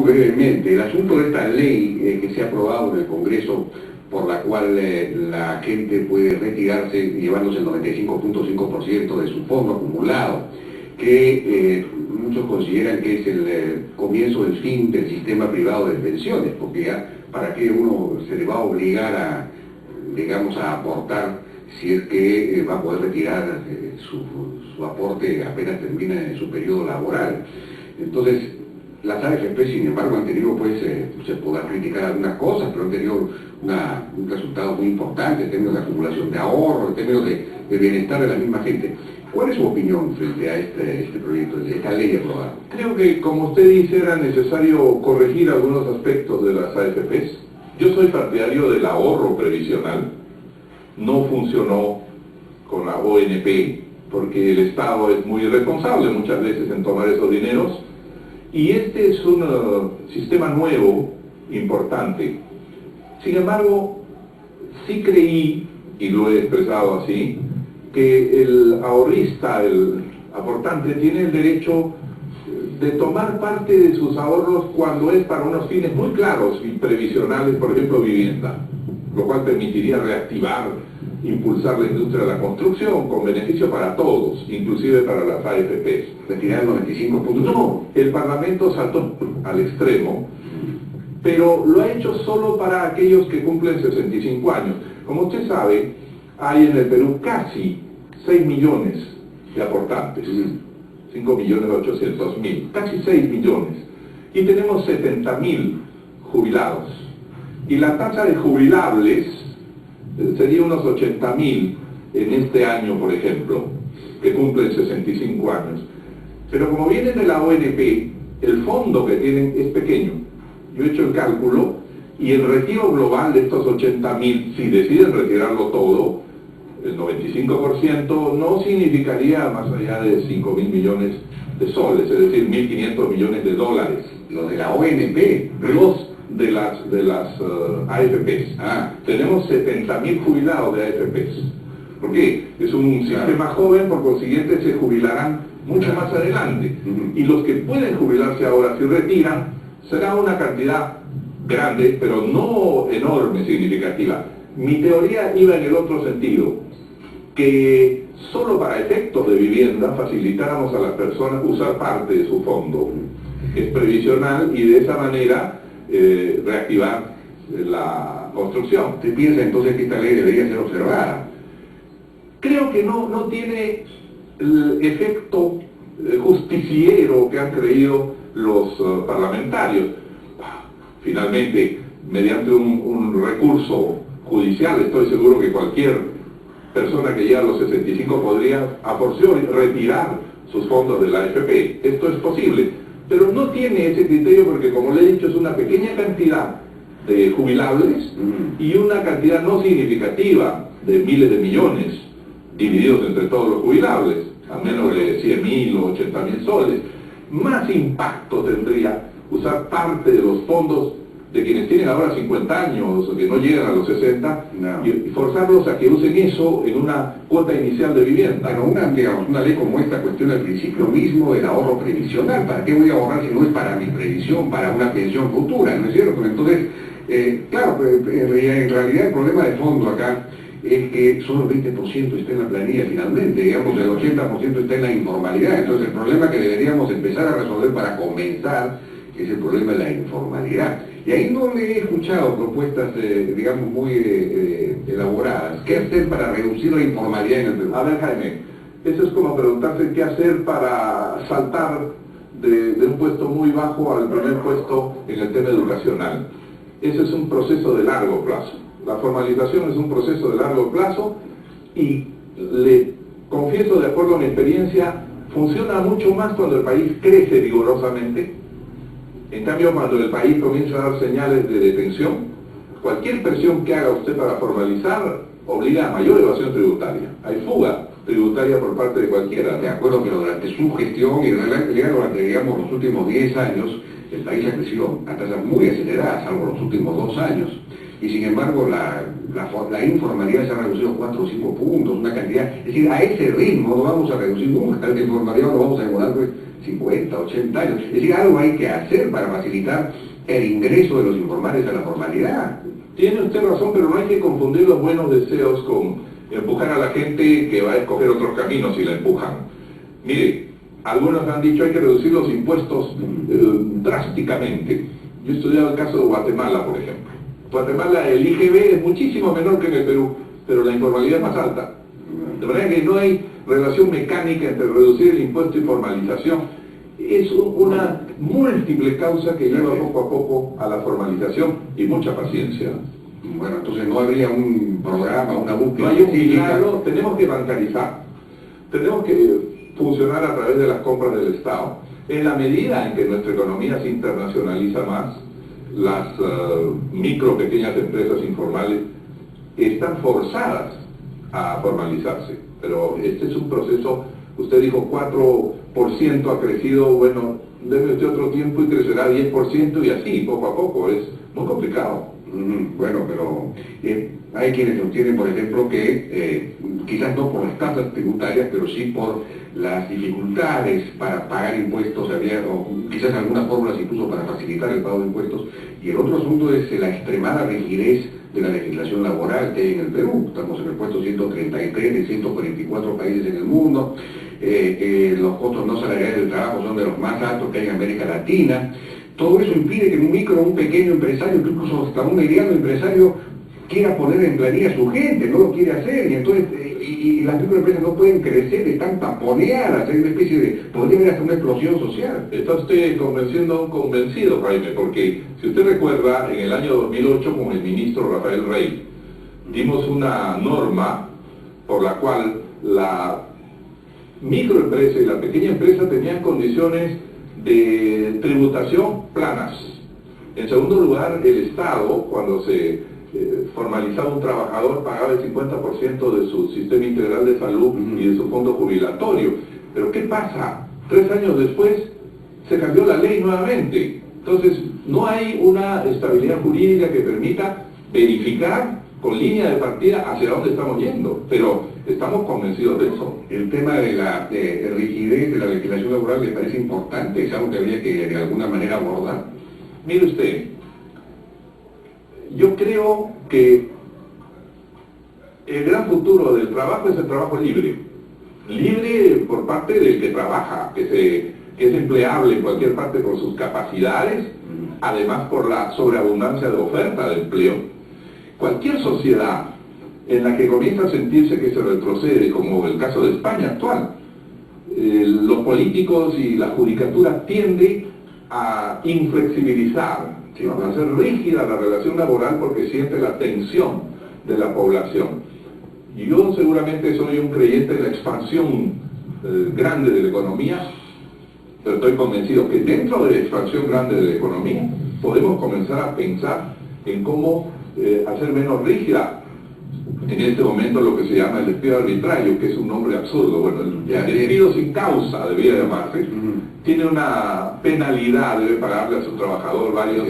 muy brevemente. El asunto de esta ley que se ha aprobado en el Congreso, por la cual la gente puede retirarse llevándose el 95.5% de su fondo acumulado, que muchos consideran que es el comienzo del fin del sistema privado de pensiones, porque ya para qué uno se le va a obligar a, digamos, a aportar si es que va a poder retirar su aporte apenas termine su periodo laboral. Entonces, las AFP, sin embargo, han tenido, pues, se podrá criticar algunas cosas, pero han tenido un resultado muy importante en términos de acumulación de ahorro, en términos de bienestar de la misma gente. ¿Cuál es su opinión frente a este proyecto, esta ley aprobada? Creo que, como usted dice, era necesario corregir algunos aspectos de las AFPs. Yo soy partidario del ahorro previsional. No funcionó con la ONP, porque el Estado es muy irresponsable muchas veces en tomar esos dineros. Y este es un sistema nuevo, importante. Sin embargo, sí creí, y lo he expresado así, que el ahorrista, el aportante, tiene el derecho de tomar parte de sus ahorros cuando es para unos fines muy claros y previsionales, por ejemplo, vivienda, lo cual permitiría reactivar, impulsar la industria de la construcción con beneficio para todos, inclusive para las AFPs. Retirar el 95%. No, el Parlamento saltó al extremo, pero lo ha hecho solo para aquellos que cumplen 65 años. Como usted sabe, hay en el Perú casi 6 millones de aportantes, 5.800.000, casi 6 millones, y tenemos 70.000 jubilados. Y la tasa de jubilables sería unos 80.000 en este año, por ejemplo, que cumplen 65 años. Pero como vienen de la ONP, el fondo que tienen es pequeño. Yo he hecho el cálculo y el retiro global de estos 80.000, si deciden retirarlo todo, el 95% no significaría más allá de 5.000 millones de soles, es decir, 1.500 millones de dólares. Lo de la ONP, los de las AFPs. Tenemos 70.000 jubilados de AFPs. ¿Por qué? Es un sistema joven, por consiguiente se jubilarán mucho más adelante. Y los que pueden jubilarse ahora, si retiran, será una cantidad grande, pero no enorme, significativa. Mi teoría iba en el otro sentido, que solo para efectos de vivienda facilitáramos a las personas usar parte de su fondo. Es previsional y de esa manera reactivar la construcción. ¿Usted piensa entonces que esta ley debería ser observada? Creo que no tiene el efecto justiciero que han creído los parlamentarios. Finalmente, mediante un recurso judicial, estoy seguro que cualquier persona que llega a los 65 podría a porción retirar sus fondos de la AFP. Esto es posible, pero no tiene ese criterio porque, como le he dicho, es una pequeña cantidad de jubilables y una cantidad no significativa de miles de millones divididos entre todos los jubilables, a menos de 100.000 o 80.000 soles. Más impacto tendría usar parte de los fondos de quienes tienen ahora 50 años o que no llegan a los 60 y forzarlos a que usen eso en una cuota inicial de vivienda. Pero una ley como esta cuestiona el principio mismo del ahorro previsional. ¿Para qué voy a ahorrar si no es para mi previsión, para una pensión futura? ¿No es cierto? Entonces, claro, en realidad el problema de fondo acá es que solo el 20% está en la planilla finalmente, digamos el 80% está en la informalidad. Entonces el problema que deberíamos empezar a resolver para comenzar es el problema de la informalidad. Y ahí no le he escuchado propuestas, digamos, muy elaboradas. ¿Qué hacer para reducir la informalidad en el Perú? A ver, Jaime, eso es como preguntarse qué hacer para saltar de un puesto muy bajo al primer puesto en el tema educacional. Ese es un proceso de largo plazo. La formalización es un proceso de largo plazo y le confieso, de acuerdo a mi experiencia, funciona mucho más cuando el país crece vigorosamente. En cambio, cuando el país comienza a dar señales de detención, cualquier presión que haga usted para formalizar obliga a mayor evasión tributaria. Hay fuga tributaria por parte de cualquiera. De acuerdo, pero durante su gestión y durante, digamos, los últimos 10 años, el país ha crecido a tasas muy aceleradas, salvo los últimos 2 años. Y sin embargo, la informalidad se ha reducido 4 o 5 puntos, una cantidad. Es decir, a ese ritmo no vamos a reducir nunca, la informalidad lo vamos a demorar pues, 50, 80 años. Es decir, algo hay que hacer para facilitar el ingreso de los informales a la formalidad. Tiene usted razón, pero no hay que confundir los buenos deseos con empujar a la gente que va a escoger otros caminos y la empujan. Mire, algunos han dicho hay que reducir los impuestos drásticamente. Yo he estudiado el caso de Guatemala, por ejemplo. Guatemala, el IGB es muchísimo menor que en el Perú, pero la informalidad es más alta. De manera que no hay relación mecánica entre reducir el impuesto y formalización. Es una múltiple causa que lleva poco a poco a la formalización y mucha paciencia. Bueno, entonces no habría un programa, una búsqueda. No hay un milagro, tenemos que bancarizar, tenemos que funcionar a través de las compras del Estado. En la medida en que nuestra economía se internacionaliza más, las micro, pequeñas empresas informales están forzadas a formalizarse. Pero este es un proceso, usted dijo 4% ha crecido, bueno, debe usted otro tiempo y crecerá 10% y así, poco a poco, es muy complicado. Bueno, pero hay quienes sostienen, por ejemplo, que quizás no por las tasas tributarias, pero sí por las dificultades para pagar impuestos, o quizás algunas fórmulas incluso para facilitar el pago de impuestos. Y el otro asunto es la extremada rigidez de la legislación laboral que hay en el Perú. Estamos en el puesto 133 de 144 países en el mundo. Los costos no salariales del trabajo son de los más altos que hay en América Latina. Todo eso impide que un micro, un pequeño empresario, incluso hasta un mediano empresario, quiera poner en planilla a su gente, no lo quiere hacer, y entonces y las microempresas no pueden crecer, están taponeadas, hay una especie de, podría haber hasta una explosión social. Está usted convencido, Jaime, porque si usted recuerda, en el año 2008 con el ministro Rafael Rey, dimos una norma por la cual la microempresa y la pequeña empresa tenían condiciones de tributación planas. En segundo lugar, el Estado, cuando se formalizaba un trabajador, pagaba el 50% de su sistema integral de salud y de su fondo jubilatorio. Pero ¿qué pasa? 3 años después se cambió la ley nuevamente. Entonces, no hay una estabilidad jurídica que permita verificar con línea de partida hacia dónde estamos yendo, pero estamos convencidos de eso. El tema de la rigidez de la legislación laboral me parece importante, es algo que habría que de alguna manera abordar. Mire usted, yo creo que el gran futuro del trabajo es el trabajo libre. Libre por parte del que trabaja, que es empleable en cualquier parte por sus capacidades, además por la sobreabundancia de oferta de empleo. Cualquier sociedad en la que comienza a sentirse que se retrocede, como el caso de España actual, los políticos y la judicatura tienden a inflexibilizar, a hacer rígida la relación laboral porque siente la tensión de la población. Y yo seguramente soy un creyente de la expansión grande de la economía, pero estoy convencido que dentro de la expansión grande de la economía podemos comenzar a pensar en cómo hacer menos rígida en este momento lo que se llama el despido arbitrario, que es un nombre absurdo. Bueno, el despido sin causa debería llamarse. Tiene una penalidad, debe pagarle a su trabajador varios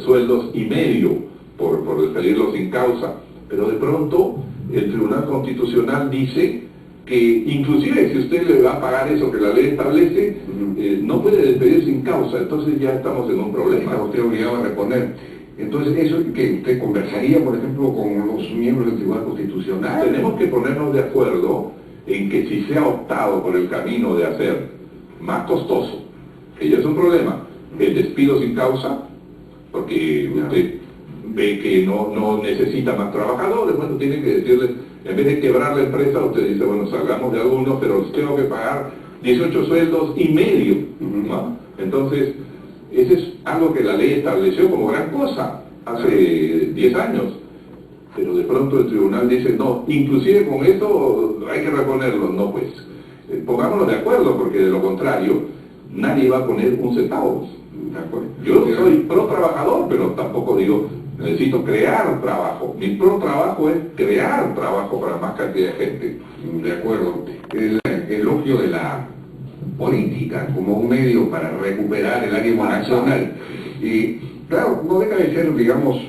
sueldos y medio por despedirlo sin causa, pero de pronto el Tribunal Constitucional dice que inclusive si usted le va a pagar eso que la ley establece, no puede despedir sin causa. Entonces ya estamos en un problema. Está usted obligado a reponer. Entonces, ¿eso que usted conversaría, por ejemplo, con los miembros del Tribunal Constitucional? Tenemos que ponernos de acuerdo en que si se ha optado por el camino de hacer más costoso, que ya es un problema, el despido sin causa, porque usted ve que no necesita más trabajadores, bueno, tiene que decirles, en vez de quebrar la empresa, usted dice, bueno, salgamos de algunos, pero les tengo que pagar 18 sueldos y medio, ¿no? Entonces, ese es algo que la ley estableció como gran cosa hace 10 años, pero de pronto el tribunal dice, no, inclusive con eso hay que reponerlo. No, pues, pongámonos de acuerdo, porque de lo contrario, nadie va a poner un centavo. Yo soy pro trabajador, pero tampoco digo, necesito crear trabajo. Mi pro trabajo es crear trabajo para más cantidad de gente. De acuerdo. El elogio de la política como un medio para recuperar el ánimo nacional. Y claro, no deja de ser, digamos,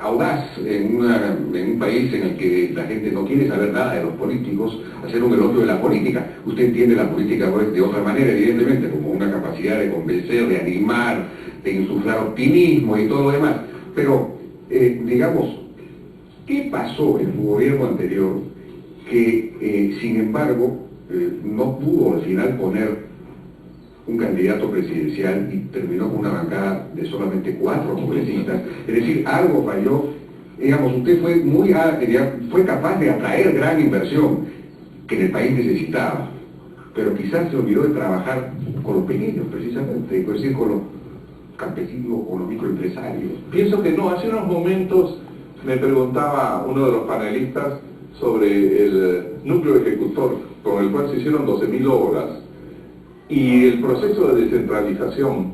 audaz en un país en el que la gente no quiere saber nada de los políticos, hacer un elogio de la política. Usted entiende la política de otra manera, evidentemente, como una capacidad de convencer, de animar, de insuflar optimismo y todo lo demás. Pero, digamos, ¿qué pasó en su gobierno anterior que, sin embargo, no pudo al final poner un candidato presidencial y terminó con una bancada de solamente 4 congresistas? Es decir, algo falló. Digamos, usted fue capaz de atraer gran inversión que en el país necesitaba, pero quizás se olvidó de trabajar con los pequeños, precisamente, es decir, con los campesinos, con los microempresarios. Pienso que no. Hace unos momentos me preguntaba uno de los panelistas sobre el núcleo ejecutor con el cual se hicieron 12.000 obras y el proceso de descentralización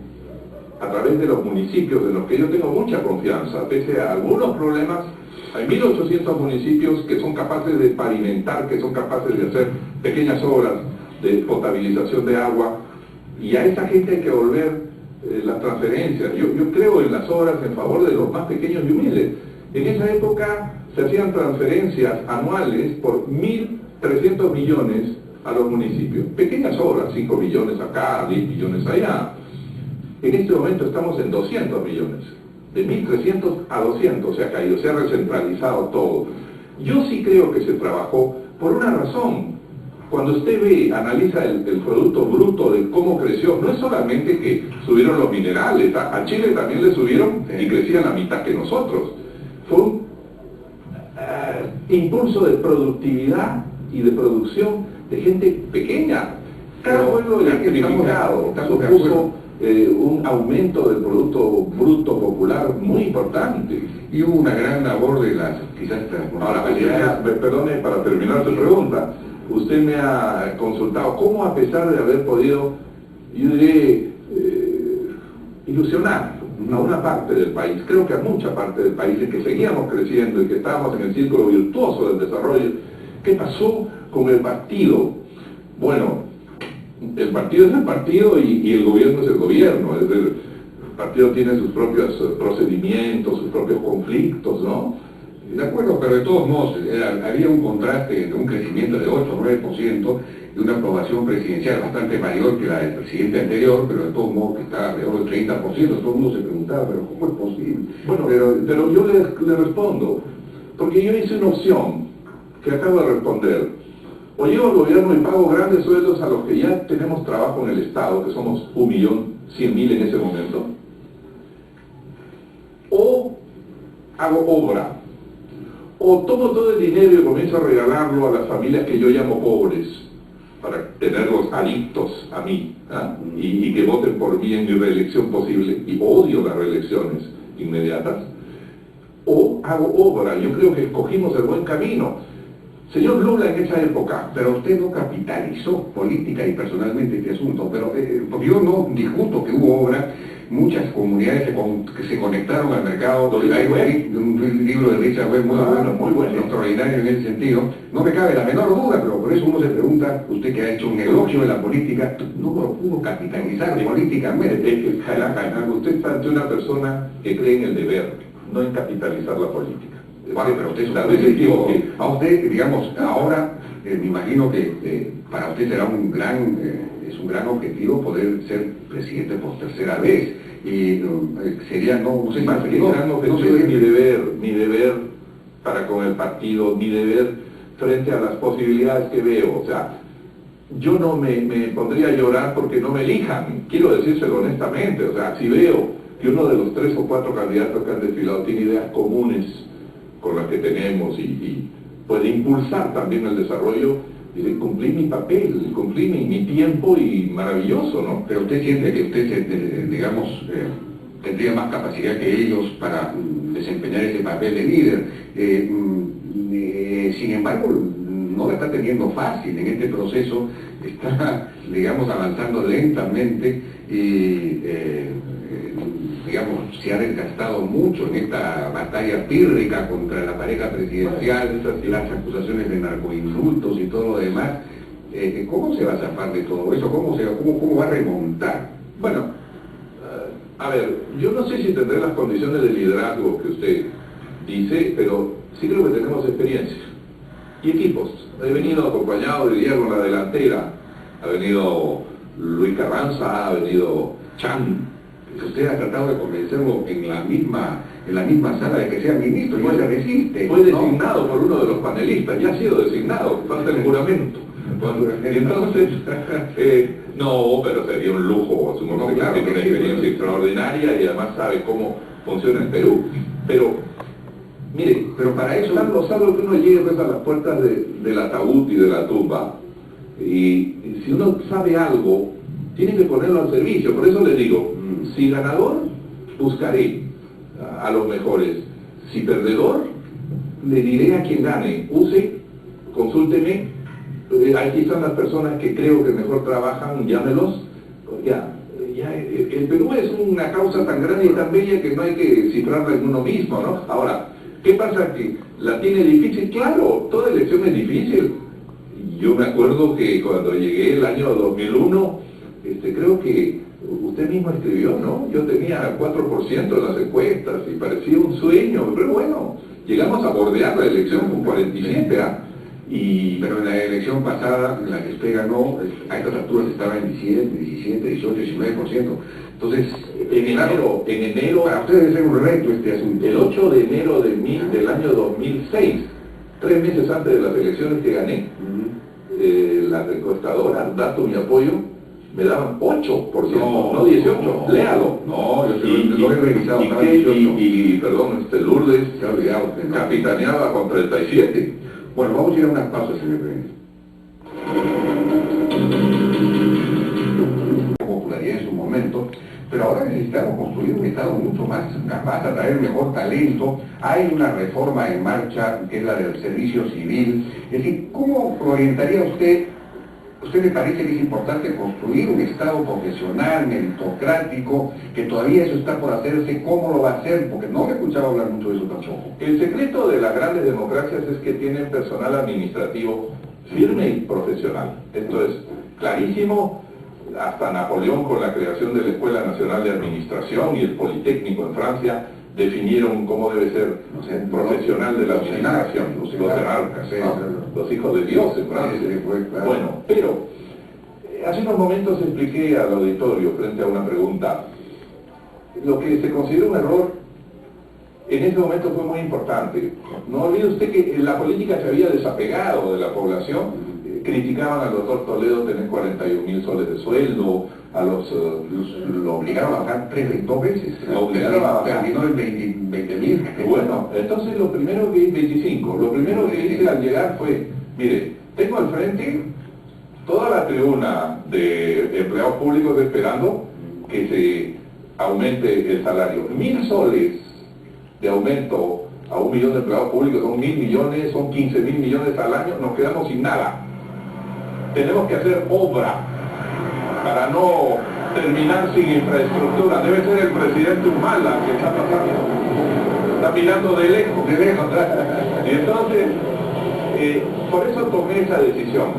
a través de los municipios, de los que yo tengo mucha confianza, pese a algunos problemas. Hay 1.800 municipios que son capaces de pavimentar, que son capaces de hacer pequeñas obras de potabilización de agua, y a esa gente hay que volver las transferencias. Yo creo en las obras en favor de los más pequeños y humildes. En esa época se hacían transferencias anuales por 1.300 millones a los municipios. Pequeñas obras, 5 millones acá, 10 millones allá. En este momento estamos en 200 millones. De 1.300 a 200 se ha caído, se ha recentralizado todo. Yo sí creo que se trabajó por una razón. Cuando usted ve, analiza el producto bruto de cómo creció, no es solamente que subieron los minerales, a Chile también le subieron y crecían la mitad que nosotros. Fue un impulso de productividad y de producción de gente pequeña. Cada pueblo electrificado supuso un aumento del Producto Bruto Popular muy importante. Y hubo una gran labor de las, quizás, ahora, perdone, para terminar su pregunta, usted me ha consultado cómo, a pesar de haber podido, yo diré, ilusionar a una parte del país, creo que a mucha parte del país, en que seguíamos creciendo y que estábamos en el círculo virtuoso del desarrollo, ¿qué pasó con el partido? Bueno, el partido es el partido y el gobierno es el gobierno. Es decir, el partido tiene sus propios procedimientos, sus propios conflictos, ¿no? De acuerdo, pero de todos modos había un contraste entre un crecimiento de 8 o 9% y una aprobación presidencial bastante mayor que la del presidente anterior, pero de todos modos que estaba alrededor del 30%. Todo el mundo se preguntaba, pero ¿cómo es posible? Bueno, pero yo le respondo, porque yo hice una opción que acabo de responder. O llego al gobierno y pago grandes sueldos a los que ya tenemos trabajo en el Estado, que somos 1.100.000 en ese momento, o hago obra, o tomo todo el dinero y comienzo a regalarlo a las familias que yo llamo pobres, para tenerlos adictos a mí, y que voten por mí en mi reelección posible, y odio las reelecciones inmediatas, o hago obra. Yo creo que escogimos el buen camino. Señor Lula, en esa época, pero usted no capitalizó política y personalmente este asunto, pero porque yo no discuto que hubo obra, muchas comunidades que se conectaron al mercado. Hay un libro de Richard Webb muy bueno, extraordinario en ese sentido. No me cabe la menor duda, pero por eso uno se pregunta, usted que ha hecho un elogio de la política, no pudo capitalizar políticamente. Usted está ante una persona que cree en el deber, no en capitalizar la política. Vale, pero usted es a usted, digamos, ahora me imagino que para usted será es un gran objetivo poder ser presidente por tercera vez, y sería, no sé si más es mi deber para con el partido, mi deber frente a las posibilidades que veo. O sea, yo no me pondría a llorar porque no me elijan, quiero decírselo honestamente. O sea, si veo que uno de los 3 o 4 candidatos que han desfilado tiene ideas comunes con las que tenemos y puede impulsar también el desarrollo, dice, cumplí mi papel, cumplí mi tiempo, y maravilloso, ¿no? Pero usted siente que usted, digamos, tendría más capacidad que ellos para desempeñar ese papel de líder. Sin embargo, no la está teniendo fácil en este proceso, está, digamos, avanzando lentamente y digamos, se ha desgastado mucho en esta batalla pírrica contra la pareja presidencial, las acusaciones de narcoinsultos y todo lo demás. ¿Cómo se va a zafar de todo eso? ¿Cómo va a remontar? Bueno, a ver, yo no sé si tendré las condiciones de liderazgo que usted y sé, pero sí creo que tenemos experiencia. Y equipos. He venido acompañado de Diego en la delantera, ha venido Luis Carranza, ha venido Chan. Usted ha tratado de convencerlo en la misma sala de que sea ministro y no se resiste. Fue designado por uno de los panelistas, ya ha sido designado, falta el juramento. Y entonces, no, pero sería un lujo, supongo que tiene una experiencia extraordinaria y además sabe cómo funciona en Perú. Pero, mire, pero para eso, salvo que uno llegue pues, a las puertas del ataúd y de la tumba, y si uno sabe algo, tiene que ponerlo al servicio. Por eso le digo, si ganador, buscaré a los mejores. Si perdedor, le diré a quien gane, use, consúlteme, aquí están las personas que creo que mejor trabajan, llámelos. El Perú es una causa tan grande y tan bella que no hay que cifrarla en uno mismo, ¿no? Ahora, ¿qué pasa? ¿Que la tiene difícil? Claro, toda elección es difícil. Yo me acuerdo que cuando llegué el año 2001, creo que usted mismo escribió, ¿no? Yo tenía 4% en las encuestas y parecía un sueño, pero bueno, llegamos a bordear la elección con 47%, ¿ah? Pero en la elección pasada, en la que usted ganó, a estas alturas estaba en 17, 18, 19%. Entonces, en enero, para usted debe ser un reto este asunto. El 8 de enero del año 2006, 3 meses antes de las elecciones que gané, la encuestadora, Dato Mi Apoyo, me daban 8%, no 18%, léalo. No, yo lo he revisado. Perdón, Lourdes se ha olvidado, capitaneaba con 37%. Bueno, vamos a ir a unas pausas, si me permite. Popularidad en su momento, pero ahora necesitamos construir un Estado mucho más capaz de atraer mejor talento. Hay una reforma en marcha, que es la del servicio civil. Es decir, ¿cómo orientaría usted? ¿Usted le parece que es importante construir un Estado profesional, meritocrático, que todavía eso está por hacerse? ¿Cómo lo va a hacer? Porque no me escuchaba hablar mucho de eso tampoco. El secreto de las grandes democracias es que tienen personal administrativo firme y profesional. Esto es clarísimo. Hasta Napoleón, con la creación de la Escuela Nacional de Administración y el Politécnico en Francia, definieron cómo debe ser un profesional de la administración, los jerarcas, los hijos de Dios en Francia. Bueno, pero hace unos momentos expliqué al auditorio frente a una pregunta lo que se considera un error. En ese momento fue muy importante. No olvide usted que la política se había desapegado de la población. Criticaban al doctor Toledo tener 41.000 soles de sueldo, lo obligaron a bajar 2 veces. Lo obligaron a bajar. Terminó en 20.000. Bueno, entonces lo primero que hice, 25, lo primero que hice al llegar fue, mire, tengo al frente toda la tribuna de empleados públicos esperando que se aumente el salario. 1.000 soles de aumento a 1 millón de empleados públicos, son 1.000 millones, son 15.000 millones al año, nos quedamos sin nada. Tenemos que hacer obra para no terminar sin infraestructura. Debe ser el presidente Humala que está pasando, está mirando de lejos. Y entonces, por eso tomé esa decisión.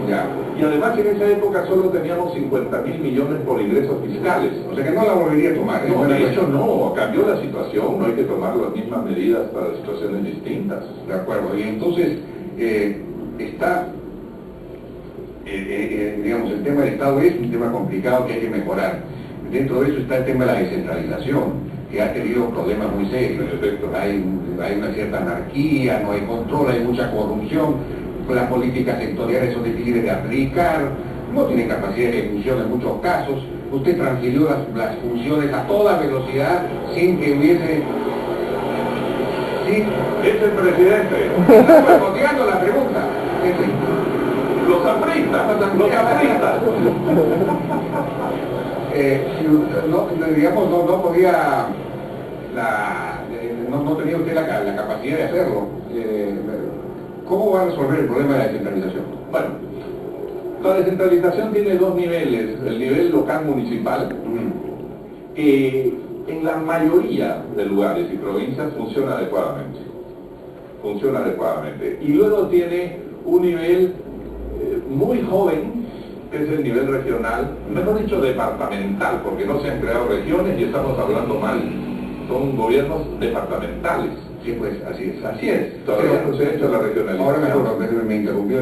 Y además en esa época solo teníamos 50.000 millones por ingresos fiscales. O sea que no la volvería a tomar. No, de hecho no, cambió la situación, no hay que tomar las mismas medidas para situaciones distintas. De acuerdo, y entonces está... digamos, el tema del Estado es un tema complicado que hay que mejorar. Dentro de eso está el tema de la descentralización, que ha tenido problemas muy serios. Hay una cierta anarquía, no hay control, hay mucha corrupción, las políticas sectoriales son difíciles de aplicar, no tienen capacidad de ejecución en muchos casos. Usted transfirió las funciones a toda velocidad sin que hubiese... ¿Sí? Es el presidente. Está contestando la pregunta. Los apristas. Digamos, no podía, no tenía usted la capacidad de hacerlo. ¿Cómo va a resolver el problema de la descentralización? Bueno, la descentralización tiene 2 niveles. El nivel local municipal, que en la mayoría de lugares y provincias funciona adecuadamente. Y luego tiene un nivel muy joven, que es el nivel regional, mejor dicho departamental, porque no se han creado regiones y estamos hablando mal, son gobiernos departamentales. Sí, pues así es. Todavía no se ha hecho la regionalización. Ahora me interrumpió.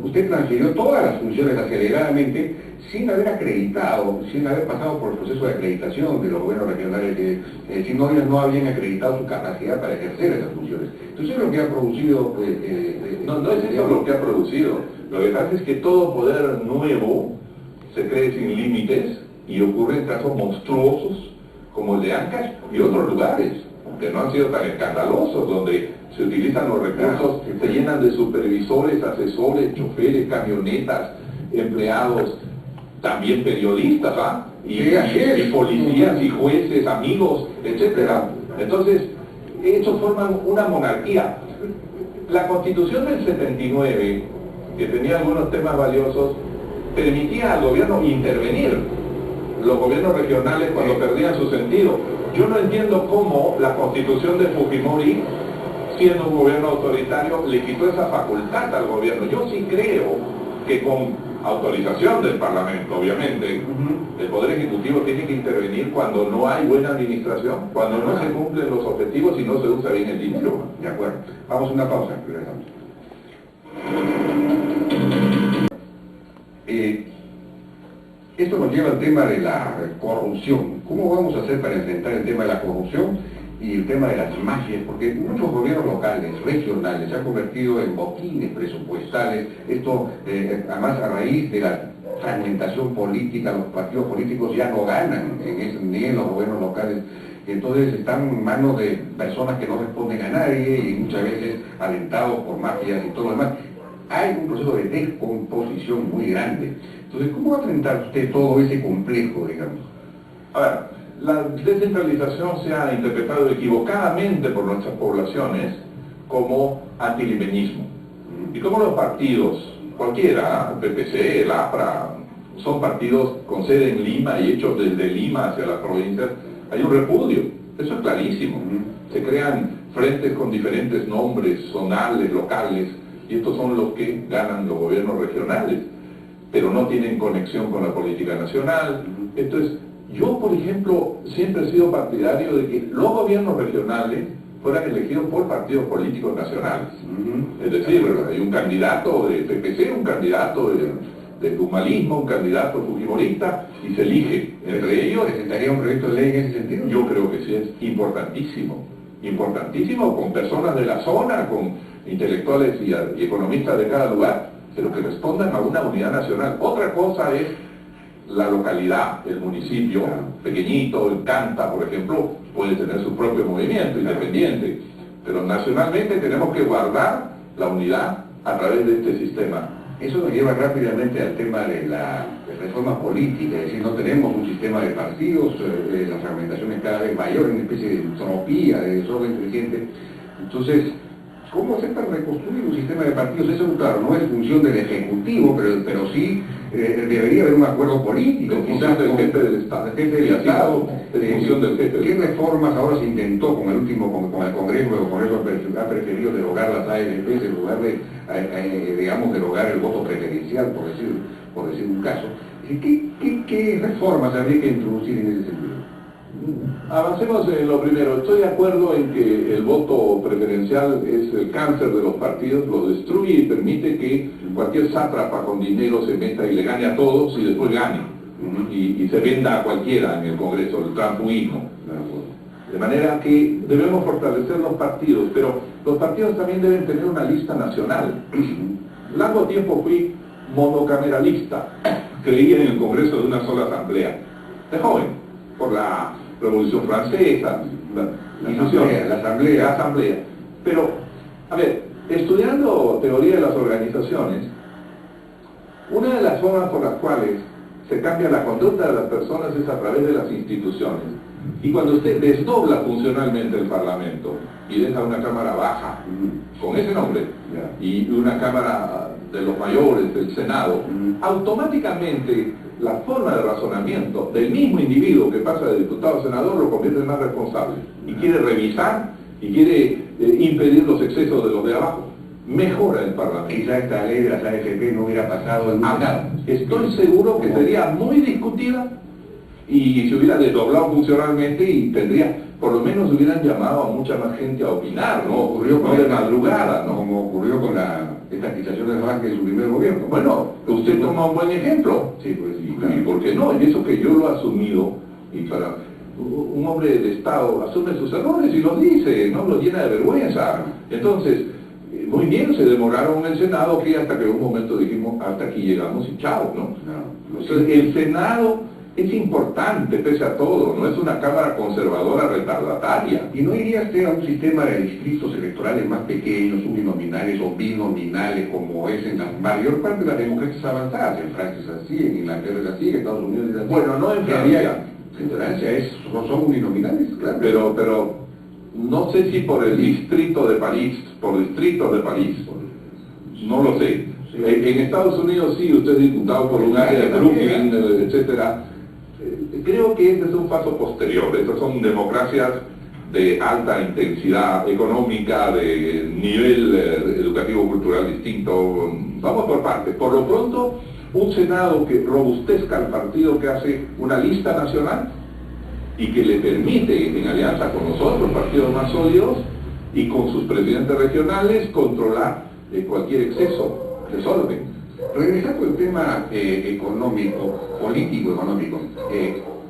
Usted transfirió todas las funciones aceleradamente sin haber acreditado, sin haber pasado por el proceso de acreditación de los gobiernos regionales, si no habían acreditado su capacidad para ejercer esas funciones. Entonces es lo que ha producido... no es eso lo que ha producido. Lo que pasa es que todo poder nuevo se cree sin límites y ocurre en casos monstruosos como el de Ancash y otros lugares que no han sido tan escandalosos, donde se utilizan los recursos, se llenan de supervisores, asesores, choferes, camionetas, empleados, también periodistas, y policías y jueces, amigos, etcétera. Entonces, estos forman una monarquía. La Constitución del 79, que tenía algunos temas valiosos, permitía al gobierno intervenir, los gobiernos regionales cuando perdían su sentido. Yo no entiendo cómo la Constitución de Fujimori, siendo un gobierno autoritario, le quitó esa facultad al gobierno. Yo sí creo que con autorización del Parlamento, obviamente, el Poder Ejecutivo tiene que intervenir cuando no hay buena administración, cuando no se cumplen los objetivos y no se usa bien el dinero. De acuerdo. Vamos a una pausa. Regresamos. Esto nos lleva al tema de la corrupción. ¿Cómo vamos a hacer para enfrentar el tema de la corrupción y el tema de las mafias? Porque muchos gobiernos locales, regionales, se han convertido en boquines presupuestales. Esto, además, a raíz de la fragmentación política, los partidos políticos ya no ganan ni en los gobiernos locales. Entonces están en manos de personas que no responden a nadie y muchas veces alentados por mafias y todo lo demás. Hay un proceso de descomposición muy grande. Entonces, ¿cómo va a enfrentar usted todo ese complejo, digamos? A ver, la descentralización se ha interpretado equivocadamente por nuestras poblaciones como antilibenismo. Y como los partidos, cualquiera, el PPC, el APRA, son partidos con sede en Lima y hechos desde Lima hacia las provincias, hay un repudio. Eso es clarísimo. Se crean frentes con diferentes nombres, zonales, locales, y estos son los que ganan los gobiernos regionales, pero no tienen conexión con la política nacional. Entonces, yo, por ejemplo, siempre he sido partidario de que los gobiernos regionales fueran elegidos por partidos políticos nacionales. Es decir, hay un candidato de PPC, un candidato del humanismo, un candidato fujimorista, y se elige entre ellos. ¿Presentaría un proyecto de ley en ese sentido? Yo creo que sí, es importantísimo. Importantísimo, con personas de la zona, con intelectuales y economistas de cada lugar, pero que respondan a una unidad nacional. Otra cosa es la localidad, el municipio, pequeñito, el Canta, por ejemplo, puede tener su propio movimiento independiente, pero nacionalmente tenemos que guardar la unidad a través de este sistema. Eso nos lleva rápidamente al tema de la reforma política, es decir, no tenemos un sistema de partidos, la fragmentación es cada vez mayor, una especie de entropía, de desorden creciente. Entonces, ¿cómo hacer para reconstruir un sistema de partidos? Eso, claro, no es función del Ejecutivo, pero sí debería haber un acuerdo político. Quizás del jefe del Estado. El jefe del Estado. Función del jefe. ¿Qué reformas ahora se intentó con el Congreso? El Congreso ha preferido derogar las AFPs en lugar de, digamos, derogar el voto preferencial, por decir un caso. ¿Qué reformas habría que introducir en ese sentido? Avancemos en lo primero. Estoy de acuerdo en que el voto preferencial es el cáncer de los partidos, lo destruye y permite que cualquier sátrapa con dinero se meta y le gane a todos y después gane. Y se venda a cualquiera en el Congreso, el transfugismo. De manera que debemos fortalecer los partidos, pero los partidos también deben tener una lista nacional. Largo tiempo fui monocameralista, creía en el Congreso de una sola asamblea, de joven, por la Revolución Francesa, la asamblea. Pero, a ver, estudiando teoría de las organizaciones, una de las formas por las cuales se cambia la conducta de las personas es a través de las instituciones. Y cuando usted desdobla funcionalmente el Parlamento y deja una cámara baja, con ese nombre, y una cámara de los mayores, del Senado, automáticamente la forma de razonamiento del mismo individuo que pasa de diputado a senador lo convierte en más responsable y quiere revisar y quiere impedir los excesos de los de abajo. Mejora el Parlamento. Quizá esta ley de las AFP no hubiera pasado en nada. Estoy seguro que sería muy discutida y se hubiera desdoblado funcionalmente y tendría por lo menos hubieran llamado a mucha más gente a opinar, ¿no? Ocurrió con de madrugada, ¿no? Como ocurrió con la estatización del banco en su primer gobierno. Bueno, usted toma un buen ejemplo. Sí, pues sí. ¿Y por qué no? Y eso que yo lo he asumido, y para un hombre de Estado asume sus errores y los dice, no los llena de vergüenza. Entonces, muy bien, se demoraron en el Senado, que hasta que en un momento dijimos, hasta aquí llegamos y chao, ¿no? Entonces, el Senado es importante, pese a todo, no es una cámara conservadora retardataria. ¿Y no iría usted a un sistema de distritos electorales más pequeños, uninominales o binominales, como es en la mayor parte de las democracias avanzadas? En Francia es así, en Inglaterra es así, en Estados Unidos es así. Bueno, no en Francia. En Francia son uninominales, claro. Pero no sé si por el distrito de París, por distritos de París, no lo sé. Sí. En Estados Unidos sí, usted es diputado por un área de Brooklyn, etcétera. Creo que este es un paso posterior. Estas son democracias de alta intensidad económica, de nivel educativo cultural distinto. Vamos por partes. Por lo pronto, un Senado que robustezca al partido que hace una lista nacional y que le permite, en alianza con nosotros, partidos más sólidos, y con sus presidentes regionales, controlar cualquier exceso de desorden. Regresando al tema económico, político-económico,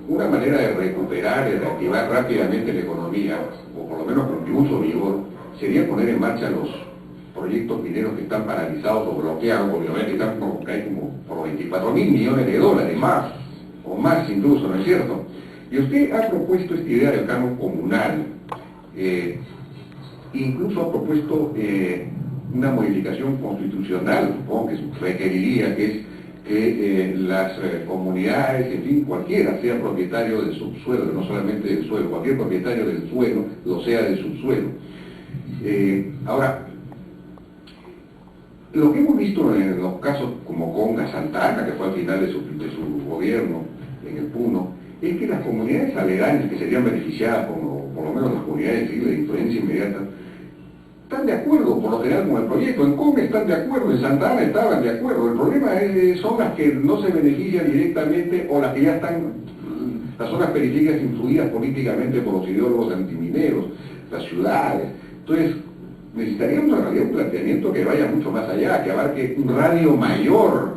una manera de recuperar y reactivar rápidamente la economía, o por lo menos con mucho vigor, sería poner en marcha los proyectos mineros que están paralizados o bloqueados, obviamente están como 24.000 millones de dólares, más, o más incluso, ¿no es cierto? Y usted ha propuesto esta idea del canon comunal, incluso ha propuesto una modificación constitucional, supongo que requeriría que las comunidades, en fin, cualquiera sea propietario del subsuelo, no solamente del suelo, cualquier propietario del suelo lo sea del subsuelo. Ahora, lo que hemos visto en los casos como Conga Santana, que fue al final de su gobierno en el Puno, es que las comunidades aledañas que serían beneficiadas, como por lo menos las comunidades de influencia inmediata, están de acuerdo por lo general con el proyecto. En Conga están de acuerdo, en Santa Ana estaban de acuerdo. El problema son las que no se benefician directamente o las que ya están, las zonas periféricas influidas políticamente por los ideólogos antimineros, las ciudades. Entonces, necesitaríamos en realidad un planteamiento que vaya mucho más allá, que abarque un radio mayor,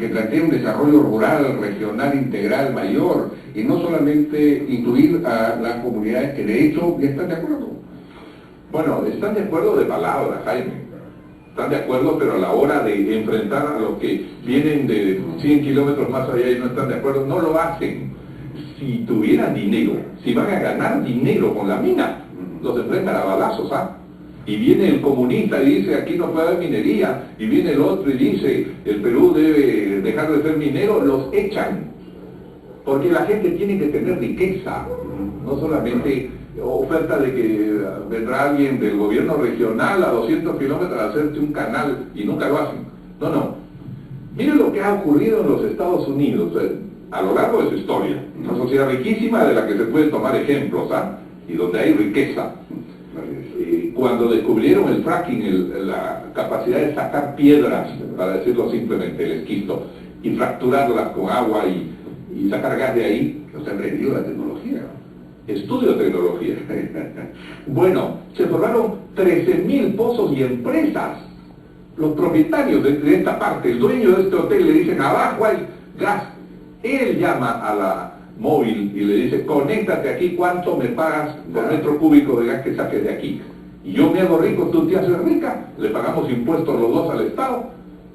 que plantee un desarrollo rural, regional, integral mayor, y no solamente incluir a las comunidades que de hecho ya están de acuerdo. Bueno, están de acuerdo de palabra, Jaime. Están de acuerdo, pero a la hora de enfrentar a los que vienen de 100 kilómetros más allá y no están de acuerdo, no lo hacen. Si tuvieran dinero, si van a ganar dinero con la mina, los enfrentan a balazos, ¿ah? Y viene el comunista y dice, aquí no puede haber minería, y viene el otro y dice, el Perú debe dejar de ser minero, los echan. Porque la gente tiene que tener riqueza, no solamente oferta de que vendrá alguien del gobierno regional a 200 kilómetros a hacerte un canal y nunca lo hacen. No. Miren lo que ha ocurrido en los Estados Unidos a lo largo de su historia. Una sociedad riquísima de la que se pueden tomar ejemplos, ¿ah? Y donde hay riqueza. Cuando descubrieron el fracking, la capacidad de sacar piedras, para decirlo simplemente, el esquisto, y fracturarlas con agua y sacar gas de ahí, se aprendió la tecnología. Estudio de tecnología. Bueno, se formaron 13.000 pozos y empresas. Los propietarios de esta parte, el dueño de este hotel, le dicen, abajo hay gas. Él llama a la móvil y le dice, conéctate aquí, ¿cuánto me pagas por metro cúbico de gas que saques de aquí? Y yo me hago rico, tú te haces rica, le pagamos impuestos los dos al Estado.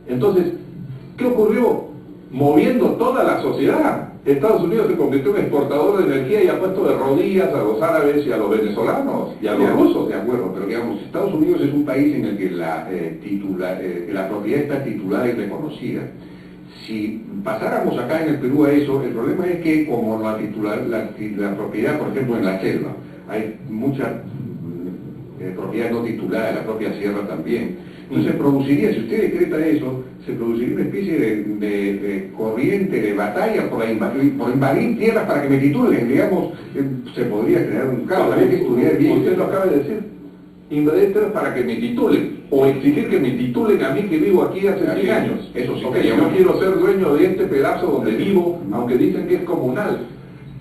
Entonces, ¿qué ocurrió? Moviendo toda la sociedad. Estados Unidos se convirtió en exportador de energía y ha puesto de rodillas a los árabes y a los venezolanos y a los rusos. De acuerdo, pero digamos, Estados Unidos es un país en el que la propiedad está titulada y reconocida. Si pasáramos acá en el Perú a eso, el problema es que como la propiedad, por ejemplo, en la selva, hay mucha propiedad no titulada, en la propia sierra también. Entonces se produciría, si usted decreta eso, se produciría una especie de corriente, de batalla por invadir tierras para que me titulen, digamos, se podría crear un caos. Habría que estudiar bien. Usted lo acaba de decir, invadir tierras para que me titulen, o exigir que me titulen a mí que vivo aquí hace 100 años. Eso sí. Okay, yo quiero ser dueño de este pedazo donde vivo, aunque dicen que es comunal.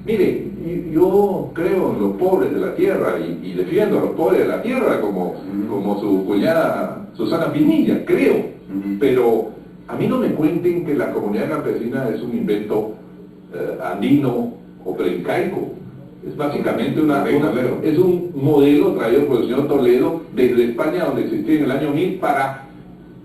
Mire, Yo creo en los pobres de la tierra y defiendo a los pobres de la tierra como su cuñada Susana Pinilla, creo. Pero a mí no me cuenten que la comunidad campesina es un invento andino o preincaico. Es básicamente es un modelo traído por el señor Toledo desde España, donde existía en el año 1000, para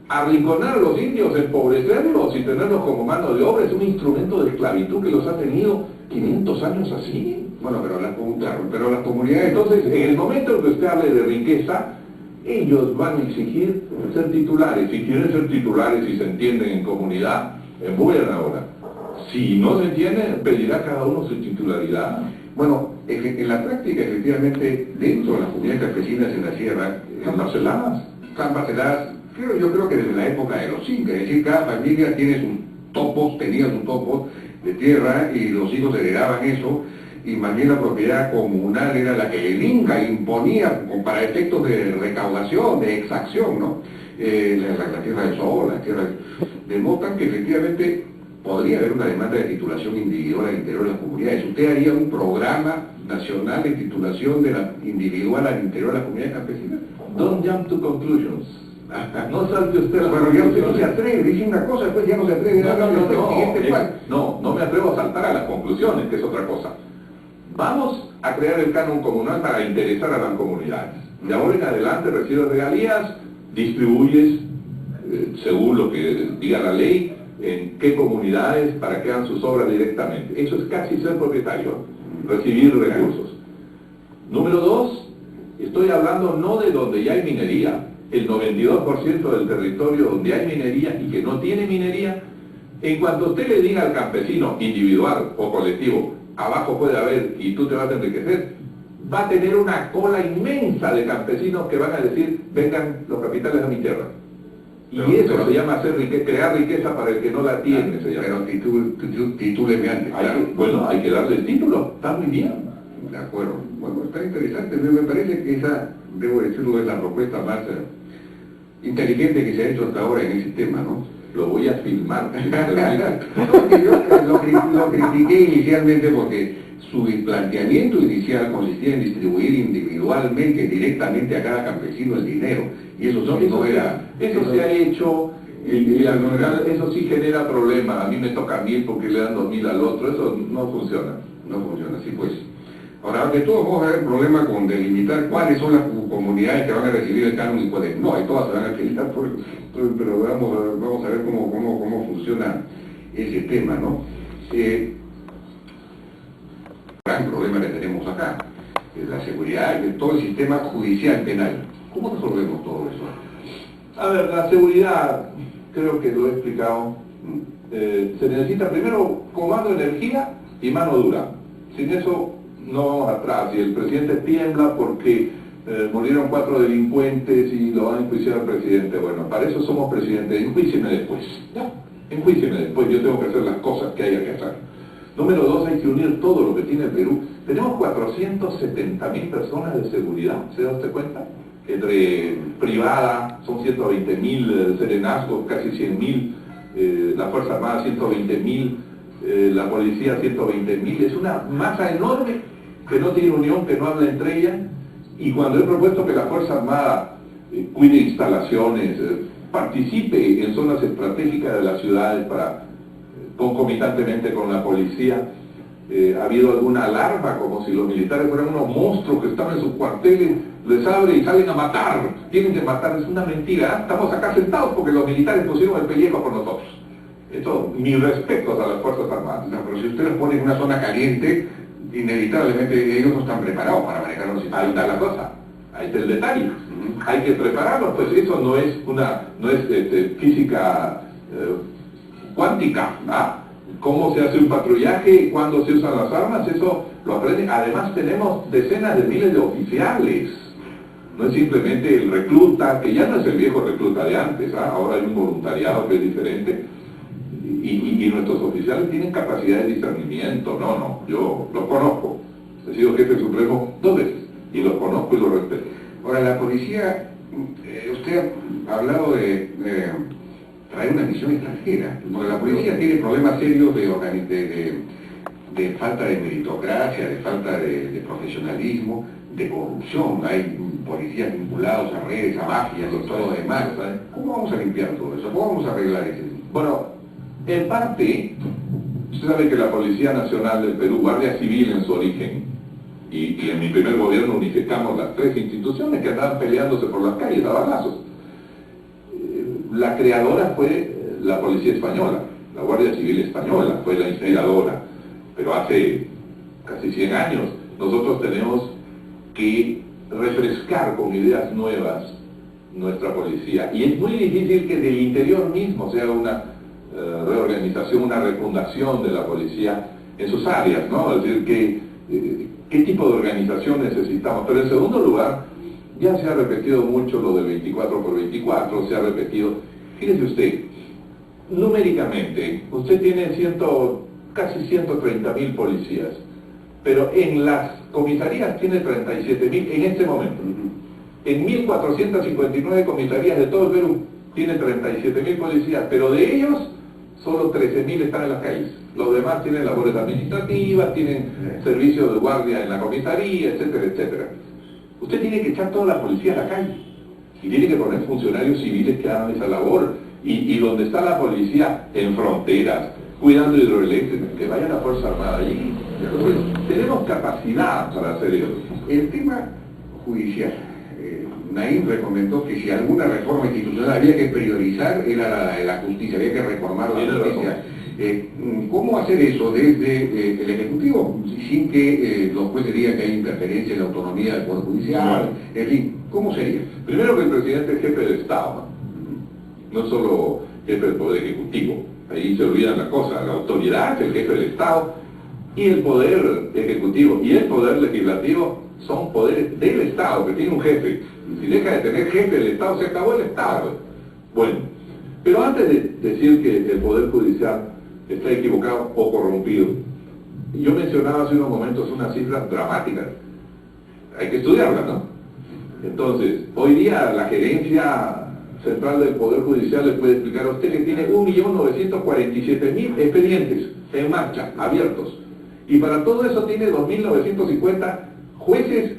arrinconar a los indios, empobrecerlos y tenerlos como mano de obra. Es un instrumento de esclavitud que los ha tenido 500 años así. Bueno, pero las comunidades... Entonces, en el momento en que usted hable de riqueza, ellos van a exigir ser titulares. Si quieren ser titulares y se entienden en comunidad, en buena hora. Si no se entienden, pedirá cada uno su titularidad. Bueno, en la práctica, efectivamente, dentro de las comunidades campesinas en la sierra, están parceladas. Yo creo que desde la época de los incas, es decir, cada familia tenía sus topos de tierra y los hijos heredaban eso, y más bien la propiedad comunal era la que el Inca imponía para efectos de recaudación, de exacción, ¿no? La tierra del sol, la tierra... Demuestran que efectivamente podría haber una demanda de titulación individual al interior de las comunidades. ¿Usted haría un programa nacional de titulación individual al interior de las comunidades campesinas? Don't jump to conclusions. No salte usted la... Pero ya usted no se atreve, dice una cosa, después ya no se atreve. No me atrevo a saltar a las conclusiones, que es otra cosa. Vamos a crear el canon comunal para interesar a las comunidades. De ahora en adelante recibes regalías, distribuyes, según lo que diga la ley, en qué comunidades para que hagan sus obras directamente. Eso es casi ser propietario, recibir recursos. Número 2, estoy hablando no de donde ya hay minería. El 92% del territorio donde hay minería y que no tiene minería, en cuanto usted le diga al campesino individual o colectivo, abajo puede haber y tú te vas a enriquecer, va a tener una cola inmensa de campesinos que van a decir, vengan los capitales a mi tierra. Y eso se llama crear riqueza para el que no la tiene. Pero titúleme antes. Hay que darle el título, está muy bien. De acuerdo. Bueno, está interesante. Me parece que esa, debo decirlo, es la propuesta más inteligente que se ha hecho hasta ahora en ese tema, ¿no? Lo voy a filmar. Yo lo critiqué inicialmente porque su planteamiento inicial consistía en distribuir individualmente, directamente a cada campesino el dinero. Y eso eso se ha hecho, y al final eso sí genera problemas. A mí me toca 1000 porque le dan 2000 al otro. Eso no funciona. No funciona así, pues. Ahora, de todos modos, va a haber problema con delimitar cuáles son las comunidades que van a recibir el canon y cuáles no. Hay todas se van a utilizar, pero vamos a ver cómo funciona ese tema, ¿no? Gran problema que tenemos acá, la seguridad de todo el sistema judicial penal. ¿Cómo resolvemos todo eso? A ver, la seguridad, creo que lo he explicado. Se necesita primero comando de energía y mano dura. Sin eso no vamos atrás. Y el presidente tiembla porque murieron 4 delincuentes y lo van a enjuiciar al presidente. Bueno, para eso somos presidentes. Enjuícieme después. Ya, enjuícieme después. Yo tengo que hacer las cosas que haya que hacer. Número 2, hay que unir todo lo que tiene el Perú. Tenemos 470.000 personas de seguridad, ¿se da usted cuenta? Entre privada, son 120.000 serenazgos, casi 100.000, la Fuerza Armada 120.000, la Policía 120.000. Es una masa enorme que no tiene unión, que no habla entre ellas. Y cuando he propuesto que la Fuerza Armada cuide instalaciones, participe en zonas estratégicas de las ciudades para concomitantemente con la policía, ha habido alguna alarma, como si los militares fueran unos monstruos que están en sus cuarteles, les abre y salen a matar, tienen que matar. Es una mentira, ¿eh? Estamos acá sentados porque los militares pusieron el pellejo por nosotros. Esto, mis respetos a las Fuerzas Armadas. No, pero si usted los pone en una zona caliente, inevitablemente ellos no están preparados para manejar los sistemas. Ahí está la cosa, ahí está el detalle. Hay que prepararlos, pues eso no es física cuántica, ¿ah? Cómo se hace un patrullaje, cuándo se usan las armas, eso lo aprenden. Además tenemos decenas de miles de oficiales. No es simplemente el recluta, que ya no es el viejo recluta de antes, ¿ah? Ahora hay un voluntariado que es diferente. Y nuestros oficiales tienen capacidad de discernimiento. No, yo los conozco. He sido jefe supremo 2 veces y los conozco y los respeto. Ahora, la policía, usted ha hablado de traer una misión extranjera, porque la policía tiene problemas serios de de falta de meritocracia, de falta de profesionalismo, de corrupción. Hay policías vinculados a redes, a mafias y todo lo demás. ¿Cómo vamos a limpiar todo eso? ¿Cómo vamos a arreglar eso? Bueno, en parte, usted sabe que la Policía Nacional del Perú, Guardia Civil en su origen, y en mi primer gobierno unificamos las tres instituciones que andaban peleándose por las calles a balazos. La creadora fue la Policía Española, la Guardia Civil Española fue la inspiradora, pero hace casi 100 años nosotros tenemos que refrescar con ideas nuevas nuestra policía, y es muy difícil que del interior mismo se haga una reorganización, una refundación de la policía en sus áreas, ¿no? Es decir, ¿qué tipo de organización necesitamos? Pero en segundo lugar, ya se ha repetido mucho lo del 24 por 24, se ha repetido, fíjese usted, numéricamente, usted tiene casi 130.000 policías, pero en las comisarías tiene 37.000 en este momento. En 1.459 comisarías de todo el Perú tiene 37.000 policías, pero de ellos solo 13.000 están en las calles. Los demás tienen labores administrativas, tienen servicios de guardia en la comisaría, etcétera, etcétera. Usted tiene que echar toda la policía a la calle y tiene que poner funcionarios civiles que hagan esa labor. Y donde está la policía en fronteras, cuidando hidroeléctricas, que vaya la Fuerza Armada allí. Entonces, tenemos capacidad para hacer eso. El tema judicial. Naim recomendó que si alguna reforma institucional había que priorizar era la justicia, había que reformar la justicia. ¿Cómo hacer eso desde el Ejecutivo sin que los jueces digan que hay interferencia en la autonomía del Poder Judicial? En fin, ¿cómo sería? Primero que el presidente es jefe del Estado, no solo jefe del Poder Ejecutivo. Ahí se olvidan las cosas, la autoridad es el jefe del Estado y el Poder Ejecutivo y el Poder Legislativo son poderes del Estado, que tiene un jefe. Si deja de tener jefe el Estado, se acabó el Estado. Bueno, pero antes de decir que el Poder Judicial está equivocado o corrompido, yo mencionaba hace unos momentos unas cifras dramáticas. Hay que estudiarlas, ¿no? Entonces, hoy día la gerencia central del Poder Judicial le puede explicar a usted que tiene 1.947.000 expedientes en marcha, abiertos. Y para todo eso tiene 2.950 jueces,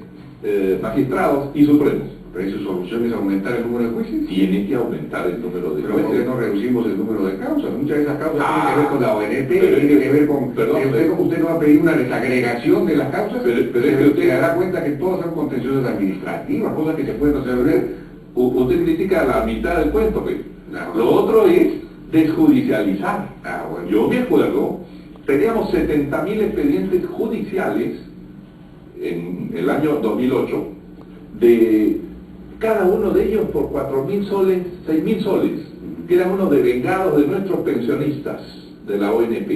magistrados y supremos. ¿Pero su solución es aumentar el número de jueces? Tiene que aumentar el número de jueces. jueces. ¿Pero por qué no reducimos el número de causas? Muchas de esas causas tienen que ver con la ONP, tienen que ver con... usted no va a pedir una desagregación de las causas, pero es que usted dará cuenta que todas son contenciones administrativas, cosas que se pueden resolver. Usted critica la mitad del cuento, pues. No. Lo otro es desjudicializar. Bueno. Yo me acuerdo, teníamos 70.000 expedientes judiciales en el año 2008, de cada uno de ellos por 4.000 soles, 6.000 soles, que eran unos devengados de nuestros pensionistas de la ONP.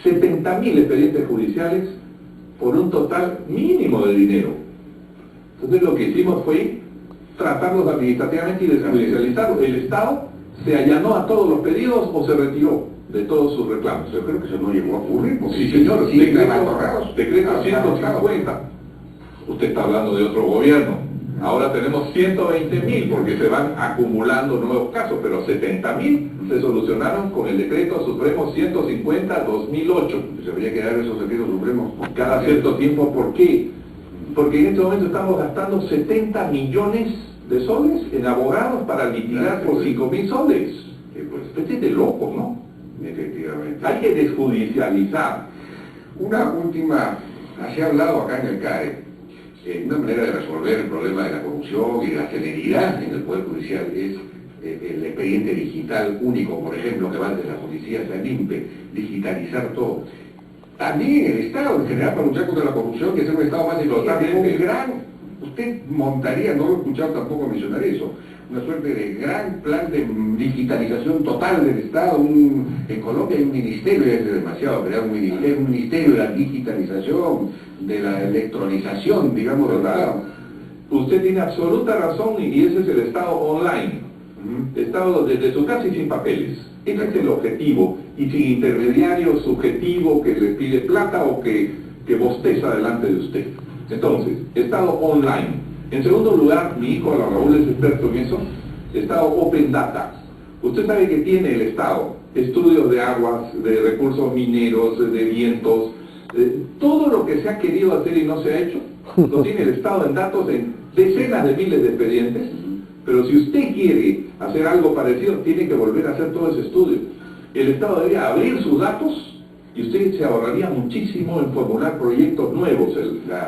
70.000 expedientes judiciales por un total mínimo de dinero. Entonces lo que hicimos fue tratarlos administrativamente y desjudicializarlos. El Estado se allanó a todos los pedidos o se retiró de todos sus reclamos. Yo creo que eso no llegó a ocurrir, porque sí, señor, sí, decreto 150. Usted está hablando de otro gobierno. Ahora tenemos 120.000 porque se van acumulando nuevos casos, pero 70.000 se solucionaron con el decreto supremo 150/2008. Se habría que dar esos decretos supremos cada cierto tiempo. ¿Por qué? Porque en este momento estamos gastando 70 millones de soles en abogados para litigar por 5.000 soles. Pues es de loco, ¿no? Efectivamente. Hay que desjudicializar. Una última, se ha hablado acá en el CAE, una manera de resolver el problema de la corrupción y de la celeridad en el Poder Judicial es el expediente digital único, por ejemplo, que va desde la policía hasta el INPE, digitalizar todo. También el Estado en general para luchar contra la corrupción, que es un Estado más eficiente, usted montaría, no lo he escuchado tampoco mencionar eso, una suerte de gran plan de digitalización total del Estado. En Colombia hay un ministerio, es demasiado crear un ministerio de la digitalización, de la electronización, digamos, del Estado. Usted tiene absoluta razón y ese es el Estado online. Estado desde su casa y sin papeles. Ese es el objetivo, y sin intermediario subjetivo que le pide plata o que bosteza delante de usted. Entonces, Estado online. En segundo lugar, mi hijo Raúl es experto en eso, Estado Open Data. Usted sabe que tiene el Estado estudios de aguas, de recursos mineros, de vientos, todo lo que se ha querido hacer y no se ha hecho, lo tiene el Estado en datos en decenas de miles de expedientes, pero si usted quiere hacer algo parecido, tiene que volver a hacer todo ese estudio. El Estado debería abrir sus datos y usted se ahorraría muchísimo en formular proyectos nuevos,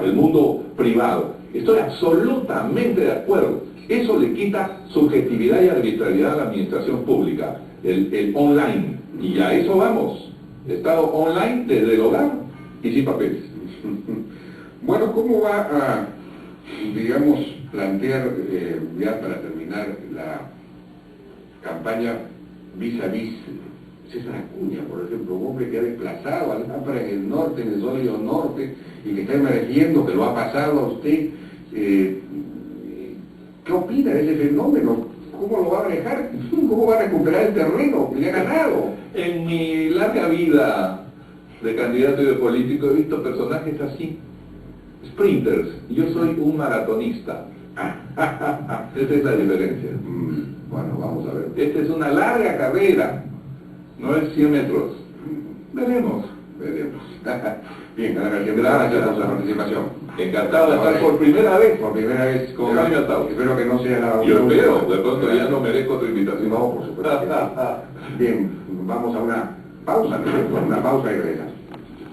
el mundo privado. Estoy absolutamente de acuerdo. Eso le quita subjetividad y arbitrariedad a la administración pública, el online. Y a eso vamos. Estado online desde el hogar y sin papeles. Bueno, ¿cómo va a, digamos, plantear, ya para terminar, la campaña vis a vis César Acuña, por ejemplo, un hombre que ha desplazado a Lámpara en el norte, en el sólido norte, y que está emergiendo, que lo ha pasado a usted? ¿Qué opina de ese fenómeno? ¿Cómo lo va a manejar? ¿Cómo va a recuperar el terreno que le ha ganado? En mi larga vida de candidato y de político he visto personajes así, sprinters, y yo soy un maratonista. Esa es la diferencia. Bueno, vamos a ver. Esta es una larga carrera, no es 100 metros. Veremos. Bien, gracias por la participación. Encantado de estar por primera vez. Por primera vez con... Espero que no sea la... Yo espero, de pronto ya no merezco otra invitación. No, por supuesto. Bien, vamos a una pausa, ¿no? Una pausa y regresamos.